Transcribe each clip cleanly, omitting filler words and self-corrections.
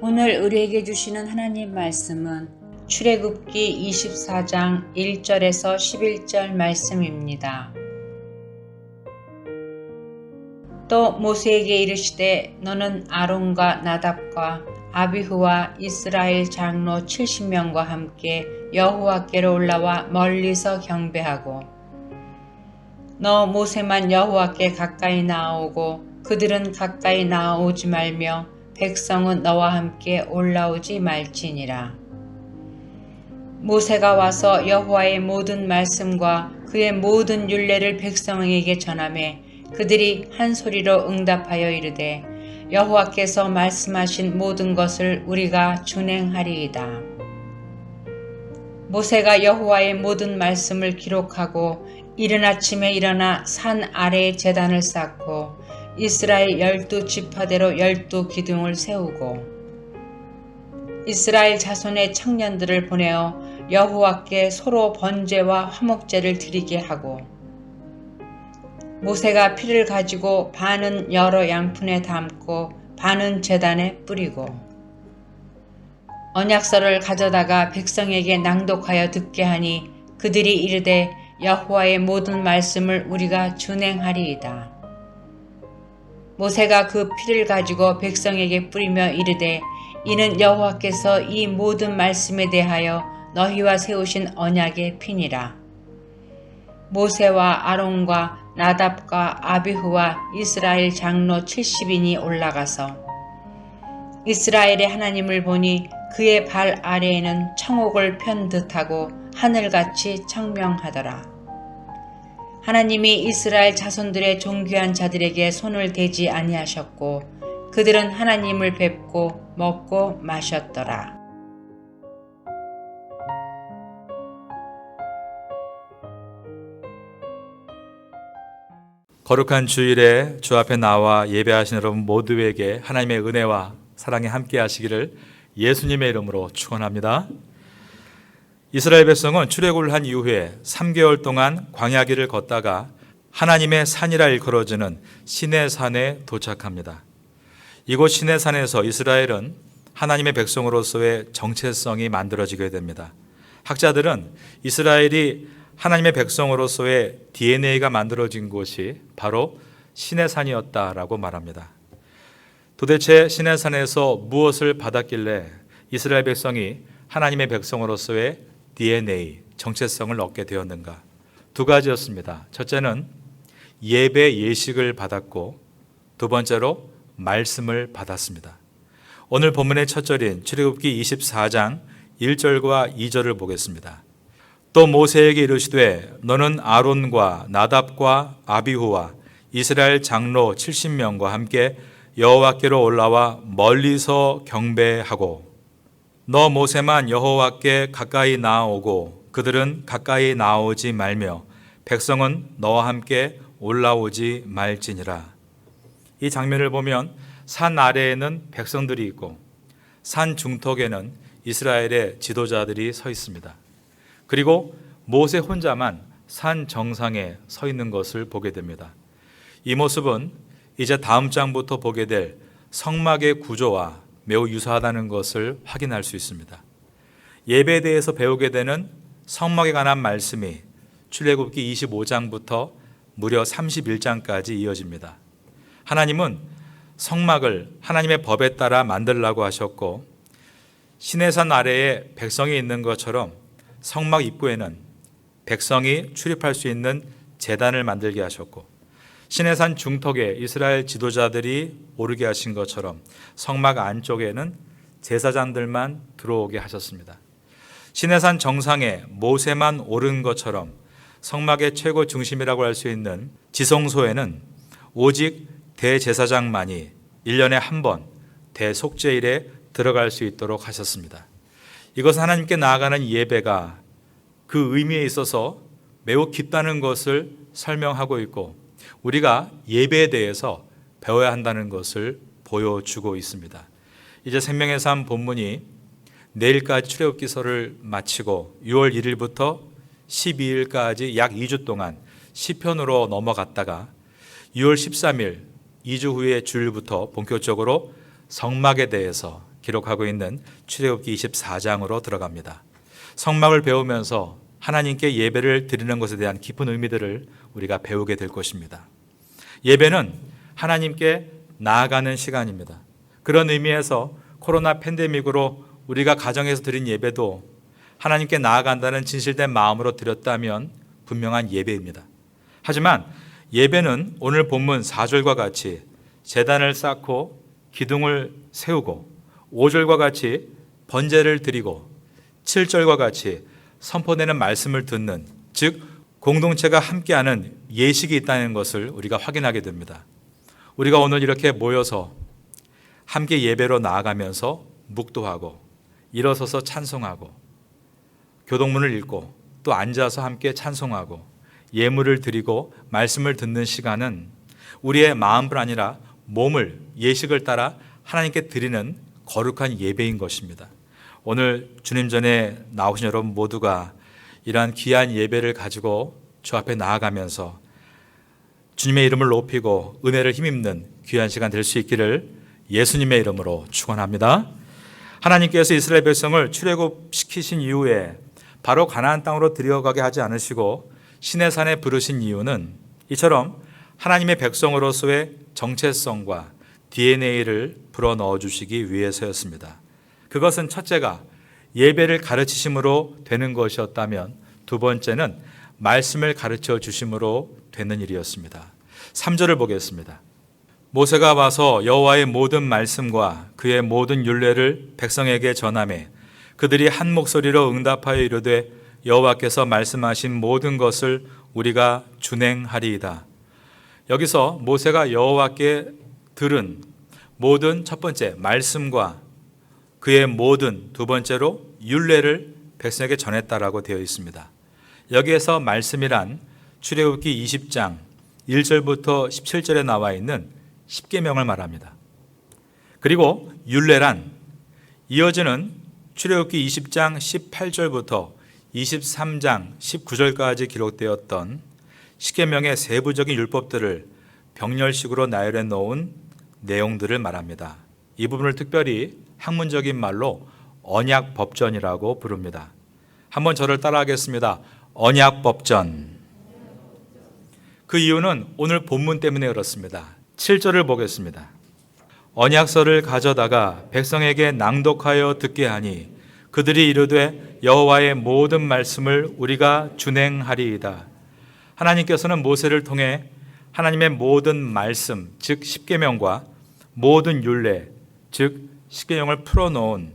오늘 우리에게 주시는 하나님 말씀은 출애굽기 24장 1절에서 11절 말씀입니다. 또 모세에게 이르시되 너는 아론과 나답과 아비후와 이스라엘 장로 70명과 함께 여호와께로 올라와 멀리서 경배하고 너 모세만 여호와께 가까이 나아오고 그들은 가까이 나아오지 말며 백성은 너와 함께 올라오지 말지니라. 모세가 와서 여호와의 모든 말씀과 그의 모든 율례를 백성에게 전하매 그들이 한 소리로 응답하여 이르되 여호와께서 말씀하신 모든 것을 우리가 준행하리이다. 모세가 여호와의 모든 말씀을 기록하고 이른 아침에 일어나 산 아래에 제단을 쌓고 이스라엘 12지파대로 12기둥을 세우고 이스라엘 자손의 청년들을 보내어 여호와께 소로 번제와 화목제를 드리게 하고 모세가 피를 가지고 반은 여러 양푼에 담고 반은 제단에 뿌리고 언약서를 가져다가 백성에게 낭독하여 듣게 하니 그들이 이르되 여호와의 모든 말씀을 우리가 준행하리이다. 모세가 그 피를 가지고 백성에게 뿌리며 이르되 이는 여호와께서 이 모든 말씀에 대하여 너희와 세우신 언약의 피니라. 모세와 아론과 나답과 아비후와 이스라엘 장로 70인이 올라가서 이스라엘의 하나님을 보니 그의 발 아래에는 청옥을 편 듯하고 하늘같이 청명하더라. 하나님이 이스라엘 자손들의 존귀한 자들에게 손을 대지 아니하셨고 그들은 하나님을 뵙고 먹고 마셨더라. 거룩한 주일에 주 앞에 나와 예배하신 여러분 모두에게 하나님의 은혜와 사랑이 함께 하시기를 예수님의 이름으로 축원합니다. 이스라엘 백성은 출애굽을 한 이후에 3개월 동안 광야길을 걷다가 하나님의 산이라 일컬어지는 시내산에 도착합니다. 이곳 시내산에서 이스라엘은 하나님의 백성으로서의 정체성이 만들어지게 됩니다. 학자들은 이스라엘이 하나님의 백성으로서의 DNA가 만들어진 곳이 바로 시내산이었다라고 말합니다. 도대체 시내산에서 무엇을 받았길래 이스라엘 백성이 하나님의 백성으로서의 DNA, 정체성을 얻게 되었는가? 두 가지였습니다. 첫째는 예배 예식을 받았고 두 번째로 말씀을 받았습니다. 오늘 본문의 첫 절인 출애굽기 24장 1절과 2절을 보겠습니다. 또 모세에게 이르시되 너는 아론과 나답과 아비후와 이스라엘 장로 70명과 함께 여호와께로 올라와 멀리서 경배하고 너 모세만 여호와께 가까이 나아오고 그들은 가까이 나아오지 말며 백성은 너와 함께 올라오지 말지니라. 이 장면을 보면 산 아래에는 백성들이 있고 산 중턱에는 이스라엘의 지도자들이 서 있습니다. 그리고 모세 혼자만 산 정상에 서 있는 것을 보게 됩니다. 이 모습은 이제 다음 장부터 보게 될 성막의 구조와 매우 유사하다는 것을 확인할 수 있습니다. 예배에 대해서 배우게 되는 성막에 관한 말씀이 출애굽기 25장부터 무려 31장까지 이어집니다. 하나님은 성막을 하나님의 법에 따라 만들라고 하셨고 시내산 아래에 백성이 있는 것처럼 성막 입구에는 백성이 출입할 수 있는 제단을 만들게 하셨고 시내산 중턱에 이스라엘 지도자들이 오르게 하신 것처럼 성막 안쪽에는 제사장들만 들어오게 하셨습니다. 시내산 정상에 모세만 오른 것처럼 성막의 최고 중심이라고 할 수 있는 지성소에는 오직 대제사장만이 1년에 한 번 대속죄일에 들어갈 수 있도록 하셨습니다. 이것은 하나님께 나아가는 예배가 그 의미에 있어서 매우 깊다는 것을 설명하고 있고 우리가 예배에 대해서 배워야 한다는 것을 보여주고 있습니다. 이제 생명의 삶 본문이 내일까지 출애굽기서를 마치고 6월 1일부터 12일까지 약 2주 동안 시편으로 넘어갔다가 6월 13일 2주 후의 주일부터 본격적으로 성막에 대해서 기록하고 있는 출애굽기 24장으로 들어갑니다. 성막을 배우면서 하나님께 예배를 드리는 것에 대한 깊은 의미들을 우리가 배우게 될 것입니다. 예배는 하나님께 나아가는 시간입니다. 그런 의미에서 코로나 팬데믹으로 우리가 가정에서 드린 예배도 하나님께 나아간다는 진실된 마음으로 드렸다면 분명한 예배입니다. 하지만 예배는 오늘 본문 4절과 같이 제단을 쌓고 기둥을 세우고 5절과 같이 번제를 드리고 7절과 같이 선포되는 말씀을 듣는, 즉 공동체가 함께하는 예식이 있다는 것을 우리가 확인하게 됩니다. 우리가 오늘 이렇게 모여서 함께 예배로 나아가면서 묵도하고 일어서서 찬송하고 교동문을 읽고 또 앉아서 함께 찬송하고 예물을 드리고 말씀을 듣는 시간은 우리의 마음뿐 아니라 몸을 예식을 따라 하나님께 드리는 거룩한 예배인 것입니다. 오늘 주님 전에 나오신 여러분 모두가 이러한 귀한 예배를 가지고 주 앞에 나아가면서 주님의 이름을 높이고 은혜를 힘입는 귀한 시간 될 수 있기를 예수님의 이름으로 축원합니다. 하나님께서 이스라엘 백성을 출애굽시키신 이후에 바로 가나안 땅으로 들여가게 하지 않으시고 시내산에 부르신 이유는 이처럼 하나님의 백성으로서의 정체성과 DNA를 불어넣어 주시기 위해서였습니다. 그것은 첫째가 예배를 가르치심으로 되는 것이었다면 두 번째는 말씀을 가르쳐 주심으로 되는 일이었습니다. 3절을 보겠습니다. 모세가 와서 여호와의 모든 말씀과 그의 모든 율례를 백성에게 전하매 그들이 한 목소리로 응답하여 이르되 여호와께서 말씀하신 모든 것을 우리가 준행하리이다. 여기서 모세가 여호와께 들은 모든 첫 번째 말씀과 그의 모든 두 번째로 율례를 백성에게 전했다라고 되어 있습니다. 여기에서 말씀이란 출애굽기 20장 1절부터 17절에 나와 있는 십계명을 말합니다. 그리고 율례란 이어지는 출애굽기 20장 18절부터 23장 19절까지 기록되었던 십계명의 세부적인 율법들을 병렬식으로 나열해 놓은 내용들을 말합니다. 이 부분을 특별히 학문적인 말로 언약법전이라고 부릅니다. 한번 저를 따라하겠습니다. 언약법전. 그 이유는 오늘 본문 때문에 그렇습니다. 7절을 보겠습니다. 언약서를 가져다가 백성에게 낭독하여 듣게 하니 그들이 이르되 여호와의 모든 말씀을 우리가 준행하리이다. 하나님께서는 모세를 통해 하나님의 모든 말씀, 즉 십계명과 모든 율례, 즉 십계명을 풀어놓은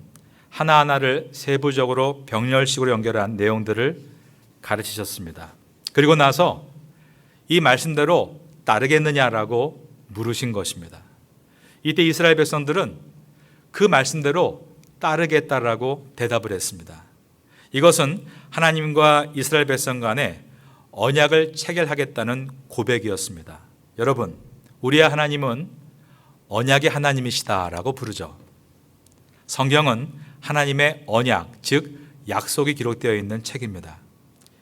하나하나를 세부적으로 병렬식으로 연결한 내용들을 가르치셨습니다. 그리고 나서 이 말씀대로 따르겠느냐라고 물으신 것입니다. 이때 이스라엘 백성들은 그 말씀대로 따르겠다라고 대답을 했습니다. 이것은 하나님과 이스라엘 백성 간에 언약을 체결하겠다는 고백이었습니다. 여러분, 우리의 하나님은 언약의 하나님이시다라고 부르죠. 성경은 하나님의 언약, 즉 약속이 기록되어 있는 책입니다.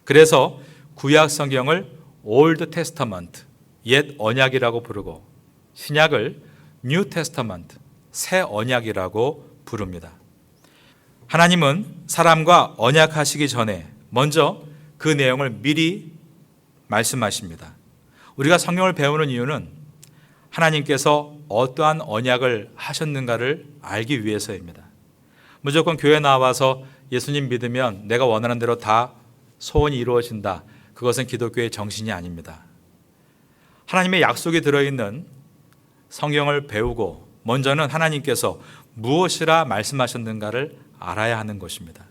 그래서 구약 성경을 Old Testament, 옛 언약이라고 부르고 신약을 New Testament, 새 언약이라고 부릅니다. 하나님은 사람과 언약하시기 전에 먼저 그 내용을 미리 말씀하십니다. 우리가 성경을 배우는 이유는 하나님께서 어떠한 언약을 하셨는가를 알기 위해서입니다. 무조건 교회 나와서 예수님 믿으면 내가 원하는 대로 다 소원이 이루어진다. 그것은 기독교의 정신이 아닙니다. 하나님의 약속이 들어있는 성경을 배우고 먼저는 하나님께서 무엇이라 말씀하셨는가를 알아야 하는 것입니다.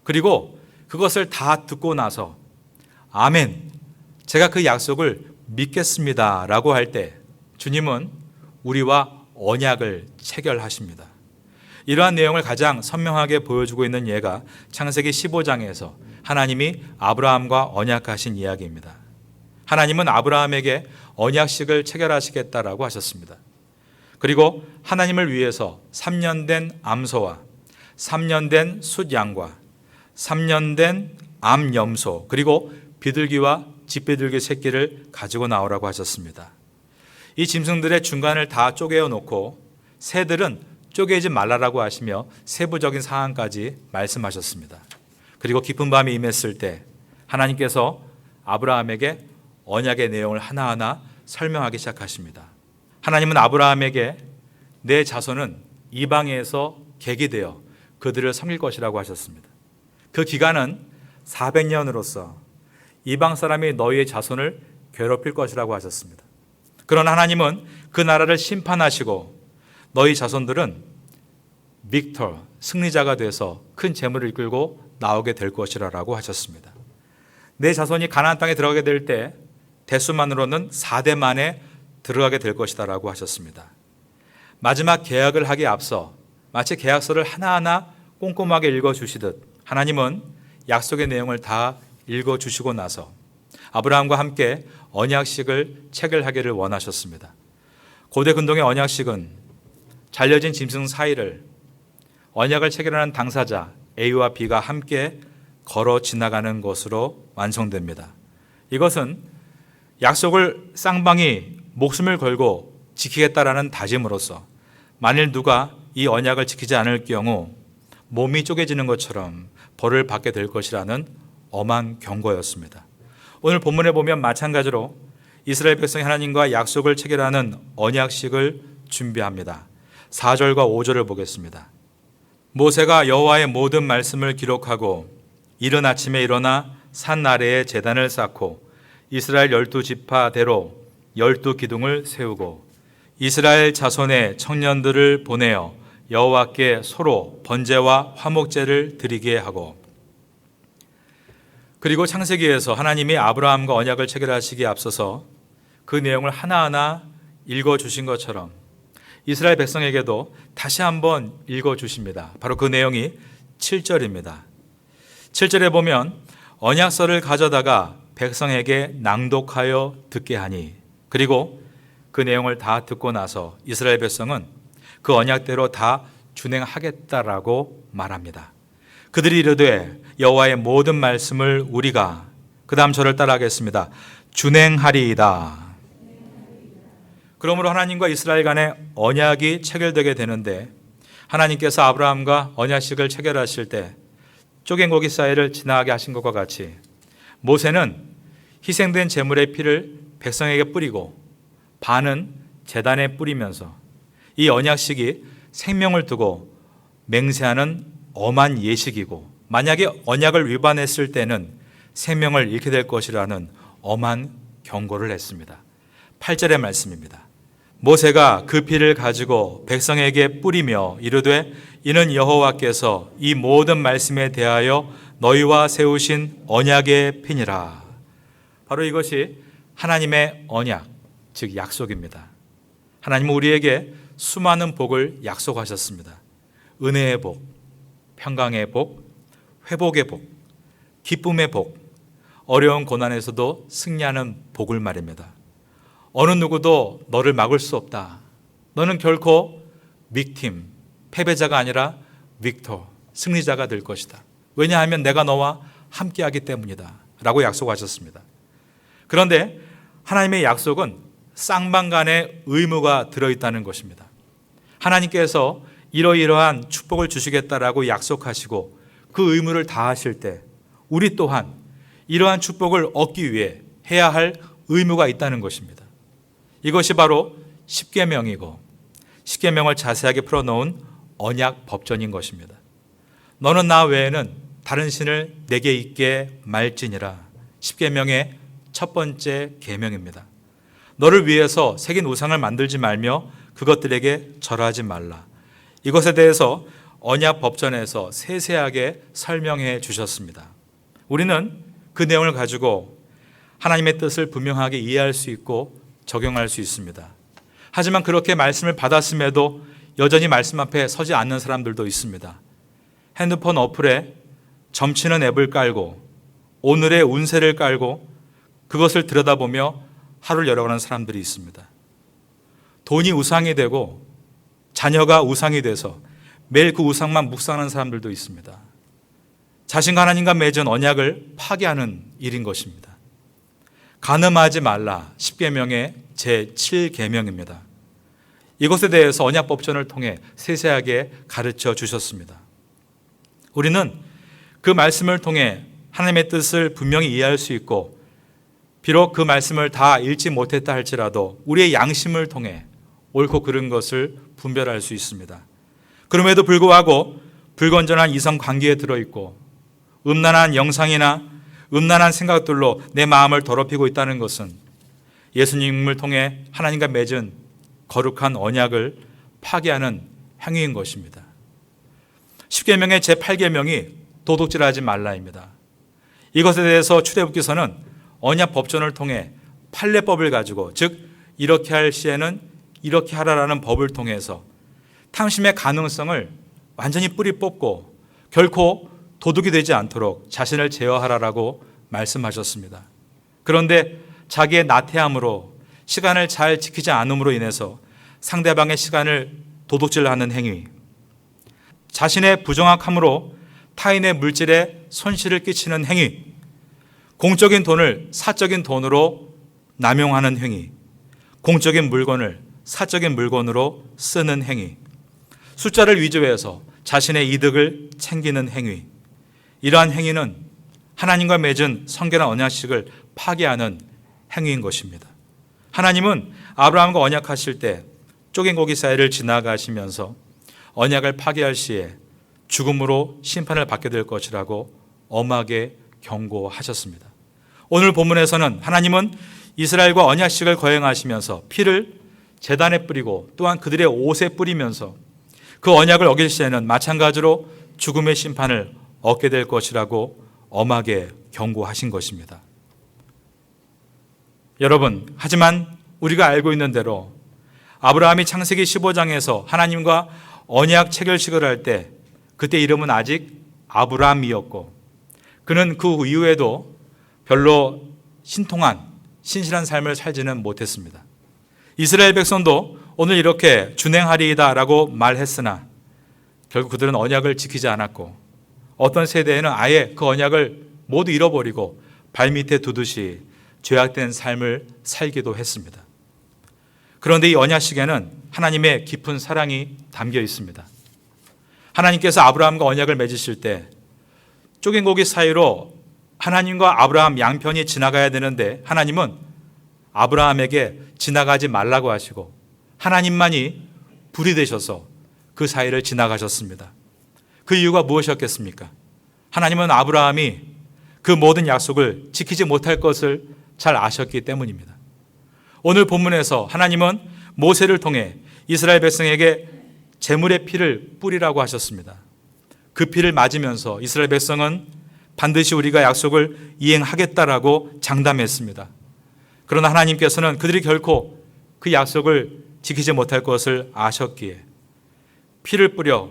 그리고 그것을 다 듣고 나서 아멘, 제가 그 약속을 믿겠습니다 라고 할 때 주님은 우리와 언약을 체결하십니다. 이러한 내용을 가장 선명하게 보여주고 있는 예가 창세기 15장에서 하나님이 아브라함과 언약하신 이야기입니다. 하나님은 아브라함에게 언약식을 체결하시겠다라고 하셨습니다. 그리고 하나님을 위해서 3년 된 암소와 3년 된 숫양과 3년 된 암염소 그리고 비둘기와 집비둘기 새끼를 가지고 나오라고 하셨습니다. 이 짐승들의 중간을 다 쪼개어 놓고 새들은 쪼개지 말라라고 하시며 세부적인 사항까지 말씀하셨습니다. 그리고 깊은 밤이 임했을 때 하나님께서 아브라함에게 언약의 내용을 하나하나 설명하기 시작하십니다. 하나님은 아브라함에게 내 자손은 이방에서 계기되어 그들을 섬길 것이라고 하셨습니다. 그 기간은 400년으로서 이방 사람이 너희의 자손을 괴롭힐 것이라고 하셨습니다. 그러나 하나님은 그 나라를 심판하시고 너희 자손들은 빅터, 승리자가 돼서 큰 재물을 이끌고 나오게 될 것이라고 하셨습니다. 내 자손이 가나안 땅에 들어가게 될 때 대수만으로는 4대 만에 들어가게 될 것이다라고 하셨습니다. 마지막 계약을 하기에 앞서 마치 계약서를 하나하나 꼼꼼하게 읽어주시듯 하나님은 약속의 내용을 다 읽어주시고 나서 아브라함과 함께 언약식을 체결하기를 원하셨습니다. 고대 근동의 언약식은 잘려진 짐승 사이를 언약을 체결하는 당사자 A와 B가 함께 걸어 지나가는 것으로 완성됩니다. 이것은 약속을 쌍방이 목숨을 걸고 지키겠다라는 다짐으로써 만일 누가 이 언약을 지키지 않을 경우 몸이 쪼개지는 것처럼 벌을 받게 될 것이라는 엄한 경고였습니다. 오늘 본문에 보면 마찬가지로 이스라엘 백성이 하나님과 약속을 체결하는 언약식을 준비합니다. 4절과 5절을 보겠습니다. 모세가 여호와의 모든 말씀을 기록하고 이른 아침에 일어나 산 아래에 제단을 쌓고 이스라엘 12지파대로 12기둥을 세우고 이스라엘 자손의 청년들을 보내어 여호와께 소로 번제와 화목제를 드리게 하고 그리고 창세기에서 하나님이 아브라함과 언약을 체결하시기에 앞서서 그 내용을 하나하나 읽어주신 것처럼 이스라엘 백성에게도 다시 한번 읽어주십니다. 바로 그 내용이 7절입니다. 7절에 보면 언약서를 가져다가 백성에게 낭독하여 듣게 하니 그리고 그 내용을 다 듣고 나서 이스라엘 백성은 그 언약대로 다 준행하겠다라고 말합니다. 그들이 이르되 여호와의 모든 말씀을 우리가 그 다음 절을 따라하겠습니다. 준행하리이다. 그러므로 하나님과 이스라엘 간의 언약이 체결되게 되는데 하나님께서 아브라함과 언약식을 체결하실 때 쪼갠 고기 사이를 지나가게 하신 것과 같이 모세는 희생된 제물의 피를 백성에게 뿌리고 반은 제단에 뿌리면서 이 언약식이 생명을 두고 맹세하는 엄한 예식이고 만약에 언약을 위반했을 때는 생명을 잃게 될 것이라는 엄한 경고를 했습니다. 8절의 말씀입니다. 모세가 그 피를 가지고 백성에게 뿌리며 이르되 이는 여호와께서 이 모든 말씀에 대하여 너희와 세우신 언약의 피니라. 바로 이것이 하나님의 언약, 즉 약속입니다. 하나님은 우리에게 수많은 복을 약속하셨습니다. 은혜의 복, 평강의 복, 회복의 복, 기쁨의 복, 어려운 고난에서도 승리하는 복을 말입니다. 어느 누구도 너를 막을 수 없다. 너는 결코 빅팀, 패배자가 아니라 빅터, 승리자가 될 것이다. 왜냐하면 내가 너와 함께하기 때문이다 라고 약속하셨습니다. 그런데 하나님의 약속은 쌍방간의 의무가 들어있다는 것입니다. 하나님께서 이러이러한 축복을 주시겠다라고 약속하시고 그 의무를 다하실 때 우리 또한 이러한 축복을 얻기 위해 해야 할 의무가 있다는 것입니다. 이것이 바로 십계명이고 십계명을 자세하게 풀어놓은 언약 법전인 것입니다. 너는 나 외에는 다른 신을 내게 있게 말지니라. 십계명의 첫 번째 계명입니다. 너를 위해서 새긴 우상을 만들지 말며 그것들에게 절하지 말라. 이것에 대해서 언약 법전에서 세세하게 설명해 주셨습니다. 우리는 그 내용을 가지고 하나님의 뜻을 분명하게 이해할 수 있고 적용할 수 있습니다. 하지만 그렇게 말씀을 받았음에도 여전히 말씀 앞에 서지 않는 사람들도 있습니다. 핸드폰 어플에 점치는 앱을 깔고 오늘의 운세를 깔고 그것을 들여다보며 하루를 열어가는 사람들이 있습니다. 돈이 우상이 되고 자녀가 우상이 돼서 매일 그 우상만 묵상하는 사람들도 있습니다. 자신과 하나님과 맺은 언약을 파괴하는 일인 것입니다. 간음하지 말라 10계명의 제7계명입니다. 이것에 대해서 언약법전을 통해 세세하게 가르쳐 주셨습니다. 우리는 그 말씀을 통해 하나님의 뜻을 분명히 이해할 수 있고, 비록 그 말씀을 다 읽지 못했다 할지라도 우리의 양심을 통해 옳고 그른 것을 분별할 수 있습니다. 그럼에도 불구하고 불건전한 이성 관계에 들어있고 음란한 영상이나 음란한 생각들로 내 마음을 더럽히고 있다는 것은 예수님을 통해 하나님과 맺은 거룩한 언약을 파괴하는 행위인 것입니다. 10계명의 제8계명이 도둑질하지 말라입니다. 이것에 대해서 출애굽기서는 언약 법전을 통해 판례법을 가지고, 즉 이렇게 할 시에는 이렇게 하라라는 법을 통해서 탐심의 가능성을 완전히 뿌리 뽑고 결코 도둑이 되지 않도록 자신을 제어하라라고 말씀하셨습니다. 그런데 자기의 나태함으로 시간을 잘 지키지 않음으로 인해서 상대방의 시간을 도둑질하는 행위, 자신의 부정확함으로 타인의 물질에 손실을 끼치는 행위, 공적인 돈을 사적인 돈으로 남용하는 행위, 공적인 물건을 사적인 물건으로 쓰는 행위, 숫자를 위조해서 자신의 이득을 챙기는 행위, 이러한 행위는 하나님과 맺은 성결한 언약식을 파괴하는 행위인 것입니다. 하나님은 아브라함과 언약하실 때 쪼갠 고기 사이를 지나가시면서 언약을 파괴할 시에 죽음으로 심판을 받게 될 것이라고 엄하게 경고하셨습니다. 오늘 본문에서는 하나님은 이스라엘과 언약식을 거행하시면서 피를 제단에 뿌리고 또한 그들의 옷에 뿌리면서 그 언약을 어길 시에는 마찬가지로 죽음의 심판을 얻게 될 것이라고 엄하게 경고하신 것입니다. 여러분, 하지만 우리가 알고 있는 대로 아브라함이 창세기 15장에서 하나님과 언약 체결식을 할 때 그때 이름은 아직 아브라함이었고, 그는 그 이후에도 별로 신통한 신실한 삶을 살지는 못했습니다. 이스라엘 백성도 오늘 이렇게 준행하리이다 라고 말했으나 결국 그들은 언약을 지키지 않았고, 어떤 세대에는 아예 그 언약을 모두 잃어버리고 발밑에 두듯이 죄악된 삶을 살기도 했습니다. 그런데 이 언약식에는 하나님의 깊은 사랑이 담겨 있습니다. 하나님께서 아브라함과 언약을 맺으실 때 쪼갠 고기 사이로 하나님과 아브라함 양편이 지나가야 되는데 하나님은 아브라함에게 지나가지 말라고 하시고 하나님만이 불이 되셔서 그 사이를 지나가셨습니다. 그 이유가 무엇이었겠습니까? 하나님은 아브라함이 그 모든 약속을 지키지 못할 것을 잘 아셨기 때문입니다. 오늘 본문에서 하나님은 모세를 통해 이스라엘 백성에게 제물의 피를 뿌리라고 하셨습니다. 그 피를 맞으면서 이스라엘 백성은 반드시 우리가 약속을 이행하겠다라고 장담했습니다. 그러나 하나님께서는 그들이 결코 그 약속을 지키지 못할 것을 아셨기에 피를 뿌려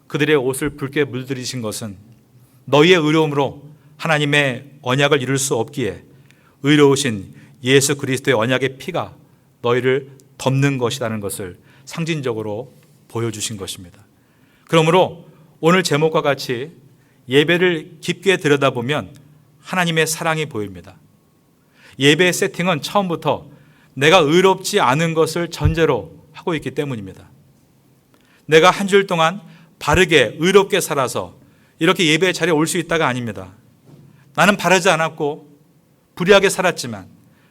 그들의 옷을 붉게 물들이신 것은 너희의 의로움으로 하나님의 언약을 이룰 수 없기에 의로우신 예수 그리스도의 언약의 피가 너희를 덮는 것이라는 것을 상징적으로 보여주신 것입니다. 그러므로 오늘 제목과 같이 예배를 깊게 들여다보면 하나님의 사랑이 보입니다. 예배의 세팅은 처음부터 내가 의롭지 않은 것을 전제로 하고 있기 때문입니다. 내가 한 주일 동안 바르게 의롭게 살아서 이렇게 예배의 자리에 올 수 있다가 아닙니다. 나는 바르지 않았고 불의하게 살았지만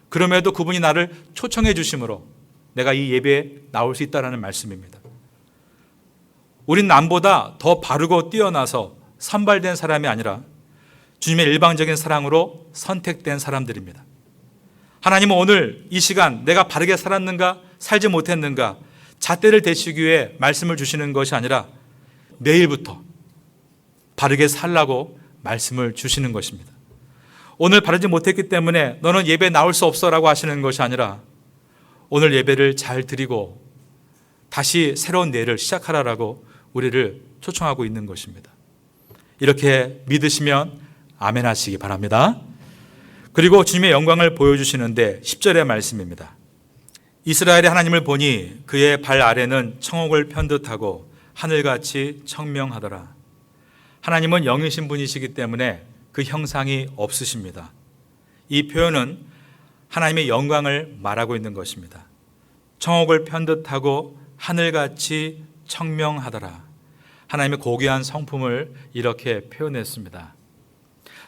그럼에도 그분이 나를 초청해 주심으로 내가 이 예배에 나올 수 있다는 말씀입니다. 우린 남보다 더 바르고 뛰어나서 선발된 사람이 아니라 주님의 일방적인 사랑으로 선택된 사람들입니다. 하나님은 오늘 이 시간 내가 바르게 살았는가 살지 못했는가 잣대를 대시기 위해 말씀을 주시는 것이 아니라 내일부터 바르게 살라고 말씀을 주시는 것입니다. 오늘 바르지 못했기 때문에 너는 예배에 나올 수 없어라고 하시는 것이 아니라 오늘 예배를 잘 드리고 다시 새로운 내일을 시작하라라고 우리를 초청하고 있는 것입니다. 이렇게 믿으시면 아멘 하시기 바랍니다. 그리고 주님의 영광을 보여주시는데 10절의 말씀입니다. 이스라엘이 하나님을 보니 그의 발 아래는 청옥을 편듯하고 하늘같이 청명하더라. 하나님은 영이신 분이시기 때문에 그 형상이 없으십니다. 이 표현은 하나님의 영광을 말하고 있는 것입니다. 청옥을 편듯하고 하늘같이 청명하더라. 하나님의 고귀한 성품을 이렇게 표현했습니다.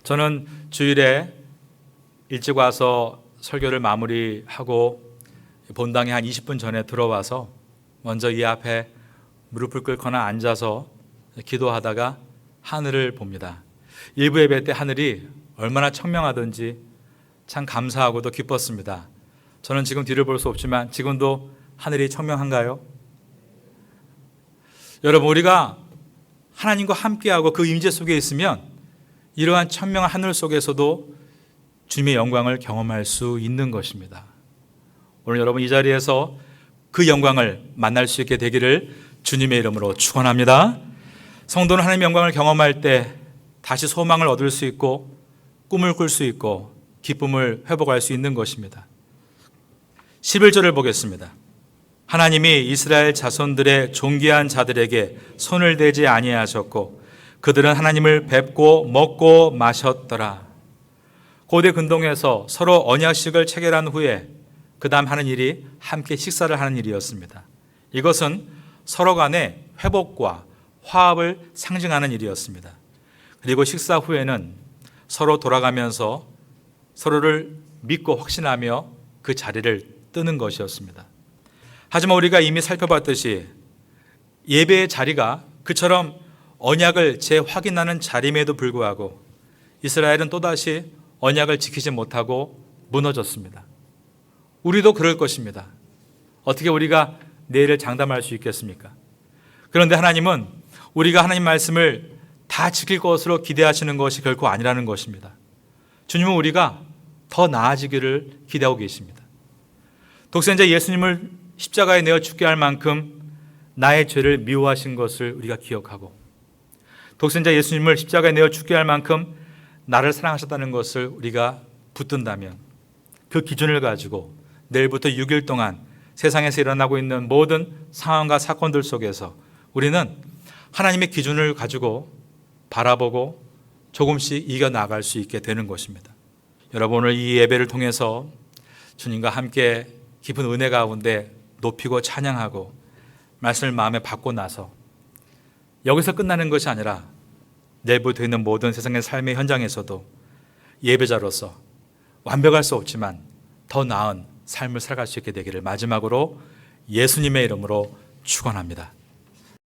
저는 주일에 일찍 와서 설교를 마무리하고 본당에 한 20분 전에 들어와서 먼저 이 앞에 무릎을 꿇거나 앉아서 기도하다가 하늘을 봅니다. 일부 예배 때 하늘이 얼마나 청명하던지 참 감사하고도 기뻤습니다. 저는 지금 뒤를 볼 수 없지만 지금도 하늘이 청명한가요? 여러분, 우리가 하나님과 함께하고 그 임재 속에 있으면 이러한 천명한 하늘 속에서도 주님의 영광을 경험할 수 있는 것입니다. 오늘 여러분 이 자리에서 그 영광을 만날 수 있게 되기를 주님의 이름으로 축원합니다. 성도는 하나님의 영광을 경험할 때 다시 소망을 얻을 수 있고 꿈을 꿀 수 있고 기쁨을 회복할 수 있는 것입니다. 11절을 보겠습니다. 하나님이 이스라엘 자손들의 존귀한 자들에게 손을 대지 아니하셨고 그들은 하나님을 뵙고 먹고 마셨더라. 고대 근동에서 서로 언약식을 체결한 후에 그 다음 하는 일이 함께 식사를 하는 일이었습니다. 이것은 서로 간의 회복과 화합을 상징하는 일이었습니다. 그리고 식사 후에는 서로 돌아가면서 서로를 믿고 확신하며 그 자리를 뜨는 것이었습니다. 하지만 우리가 이미 살펴봤듯이 예배의 자리가 그처럼 언약을 재확인하는 자리임에도 불구하고 이스라엘은 또다시 언약을 지키지 못하고 무너졌습니다. 우리도 그럴 것입니다. 어떻게 우리가 내일을 장담할 수 있겠습니까? 그런데 하나님은 우리가 하나님 말씀을 다 지킬 것으로 기대하시는 것이 결코 아니라는 것입니다. 주님은 우리가 더 나아지기를 기대하고 계십니다. 독생자 예수님을 십자가에 내어 죽게 할 만큼 나의 죄를 미워하신 것을 우리가 기억하고 독생자 예수님을 십자가에 내어 죽게 할 만큼 나를 사랑하셨다는 것을 우리가 붙든다면 그 기준을 가지고 내일부터 6일 동안 세상에서 일어나고 있는 모든 상황과 사건들 속에서 우리는 하나님의 기준을 가지고 바라보고 조금씩 이겨나갈 수 있게 되는 것입니다. 여러분, 오늘 이 예배를 통해서 주님과 함께 깊은 은혜 가운데 높이고 찬양하고 말씀을 마음에 받고 나서 여기서 끝나는 것이 아니라 내일부터 있는 모든 세상의 삶의 현장에서도 예배자로서 완벽할 수 없지만 더 나은 삶을 살아갈 수 있게 되기를 마지막으로 예수님의 이름으로 축원합니다.